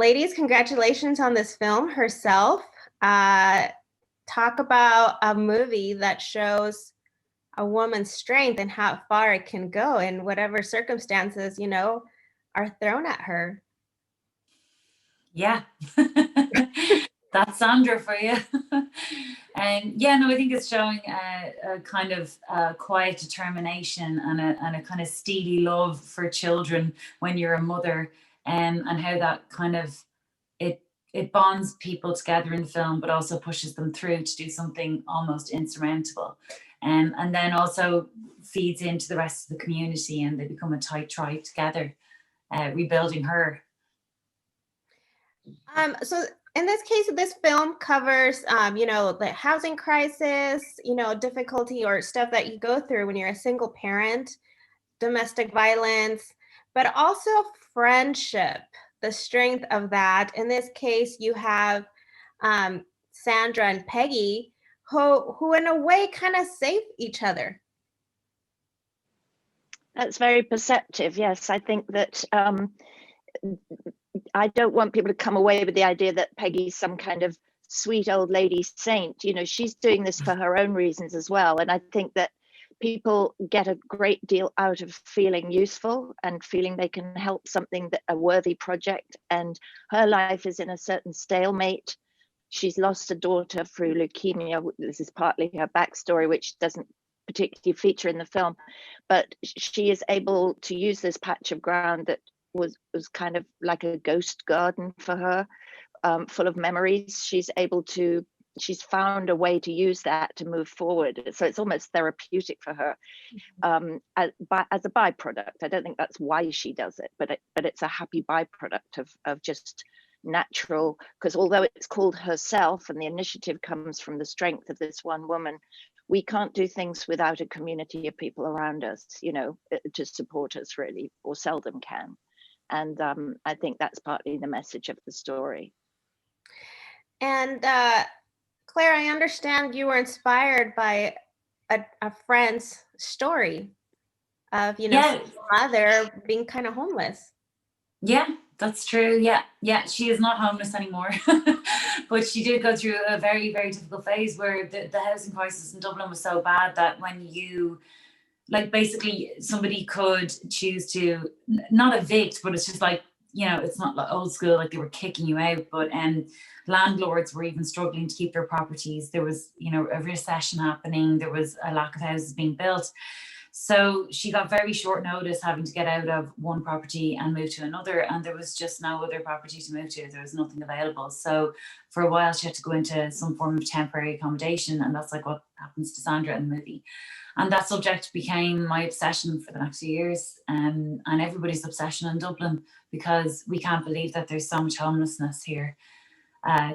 ladies, congratulations on this film herself. Talk about a movie that shows a woman's strength and how far it can go in whatever circumstances, are thrown at her. Yeah. That's Sandra for you. Yeah, no, I think it's showing a kind of quiet determination and a kind of steely love for children when you're a mother, and how that kind of it bonds people together in the film, but also pushes them through to do something almost insurmountable, and then also feeds into the rest of the community, and they become a tight tribe together, rebuilding her. So in this case, this film covers, the housing crisis, difficulty or stuff that you go through when you're a single parent, domestic violence, but also friendship, the strength of that. In this case, you have Sandra and Peggy, who in a way kind of save each other. That's very perceptive. Yes, I think that I don't want people to come away with the idea that Peggy's some kind of sweet old lady saint. She's doing this for her own reasons as well. And I think that people get a great deal out of feeling useful and feeling they can help something, a worthy project. And her life is in a certain stalemate. She's lost a daughter through leukemia. This is partly her backstory, which doesn't particularly feature in the film, but she is able to use this patch of ground that was kind of like a ghost garden for her, full of memories. She's found a way to use that to move forward. So it's almost therapeutic for her, as a byproduct. I don't think that's why she does it, but it's a happy byproduct of just natural, because although it's called Herself and the initiative comes from the strength of this one woman, we can't do things without a community of people around us, to support us, really, or seldom can. And I think that's partly the message of the story. And Claire, I understand you were inspired by a friend's story of, mother being kind of homeless. Yeah, that's true. Yeah, she is not homeless anymore. But she did go through a very, very difficult phase where the housing crisis in Dublin was so bad that when you, basically somebody could choose to not evict, but it's just it's not like old school, like they were kicking you out, but landlords were even struggling to keep their properties. There was, a recession happening. There was a lack of houses being built. So she got very short notice having to get out of one property and move to another. And there was just no other property to move to. There was nothing available. So for a while, she had to go into some form of temporary accommodation. And that's what happens to Sandra in the movie. And that subject became my obsession for the next few years, and everybody's obsession in Dublin, because we can't believe that there's so much homelessness here,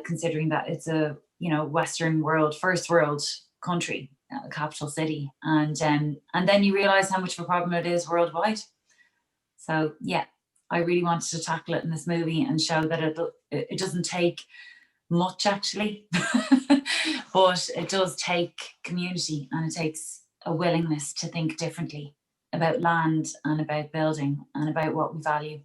considering that it's a Western world, first world country, capital city, and then you realise how much of a problem it is worldwide. So yeah, I really wanted to tackle it in this movie and show that it doesn't take much actually, but it does take community, and it takes a willingness to think differently about land and about building and about what we value.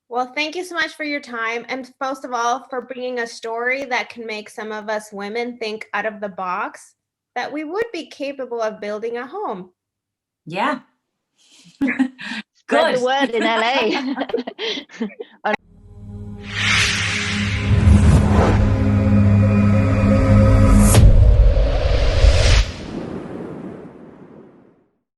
Well, thank you so much for your time. And most of all, for bringing a story that can make some of us women think out of the box, that we would be capable of building a home. Yeah. Spread the word in LA.